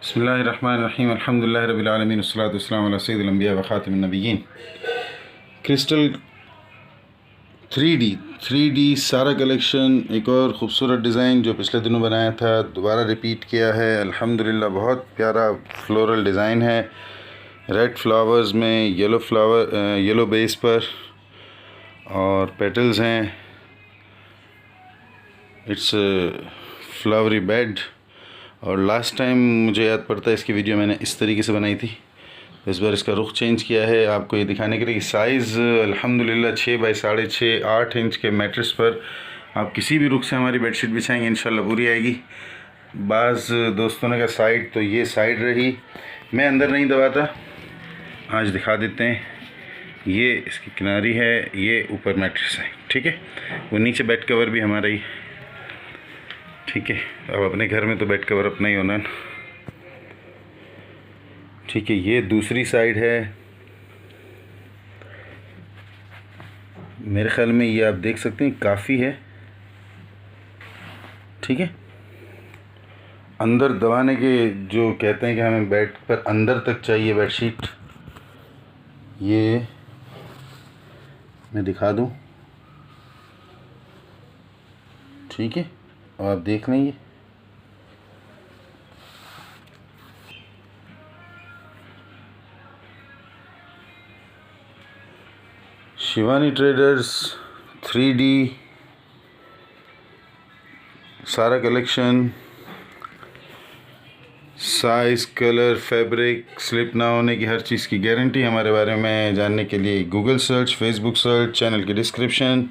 बिस्मिल्लाहिर्रहमानिर्रहीम अल्हम्दुलिल्लाहि रब्बिल आलमीन वस्सलातु वस्सलामु अला सय्यिदिल अंबिया व खातिमिन नबिय्यीन। क्रिस्टल 3D सारा कलेक्शन, एक और ख़ूबसूरत डिज़ाइन जो पिछले दिनों बनाया था दोबारा रिपीट किया है। अल्हम्दुलिल्लाह बहुत प्यारा फ्लोरल डिज़ाइन है, रेड फ्लावर्स में येलो बेस पर और पेटल्स हैं। It's flowery bed. और लास्ट टाइम मुझे याद पड़ता है इसकी वीडियो मैंने इस तरीके से बनाई थी, इस बार इसका रुख चेंज किया है आपको ये दिखाने के लिए कि साइज़ अल्हम्दुलिल्लाह 6 बाई 6.5 8 इंच के मैट्रेस पर आप किसी भी रुख से हमारी बेडशीट बिछाएंगे इंशाल्लाह पूरी आएगी। बाज़ दोस्तों ने कहा साइड, तो ये साइड रही, मैं अंदर नहीं दबाता, आज दिखा देते हैं। ये इसकी किनारी है, ये ऊपर मैट्रेस है, ठीक है। वो नीचे बेड कवर भी हमारा ही, ठीक है। अब अपने घर में तो बेड कवर अपना ही होना, ठीक है। ये दूसरी साइड है, मेरे ख्याल में ये आप देख सकते हैं काफ़ी है, ठीक है। अंदर दबाने के जो कहते हैं कि हमें बेड पर अंदर तक चाहिए बेडशीट, ये मैं दिखा दूं, ठीक है। और आप देख लेंगे शिवानी ट्रेडर्स 3D सारा collection, size, colour, fabric, slip ना होने की हर चीज़ की गारंटी। हमारे बारे में जानने के लिए Google search, Facebook search, channel की डिस्क्रिप्शन,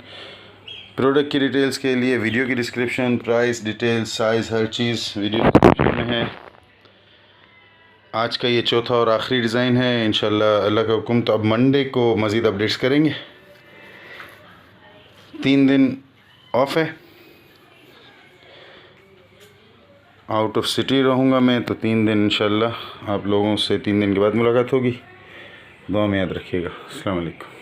प्रोडक्ट की डिटेल्स के लिए वीडियो की डिस्क्रिप्शन, प्राइस डिटेल्स, साइज़, हर चीज़ वीडियो डिस्क्रिप्शन में है। आज का ये चौथा और आखिरी डिज़ाइन है, इंशाल्लाह अल्लाह का हुक्म तो अब मंडे को मज़ीद अपडेट्स करेंगे। 3 दिन ऑफ है, आउट ऑफ सिटी रहूँगा मैं, तो 3 दिन इंशाल्लाह आप लोगों से 3 दिन के बाद मुलाकात होगी। दुआ में याद रखिएगा। अस्सलाम वालेकुम।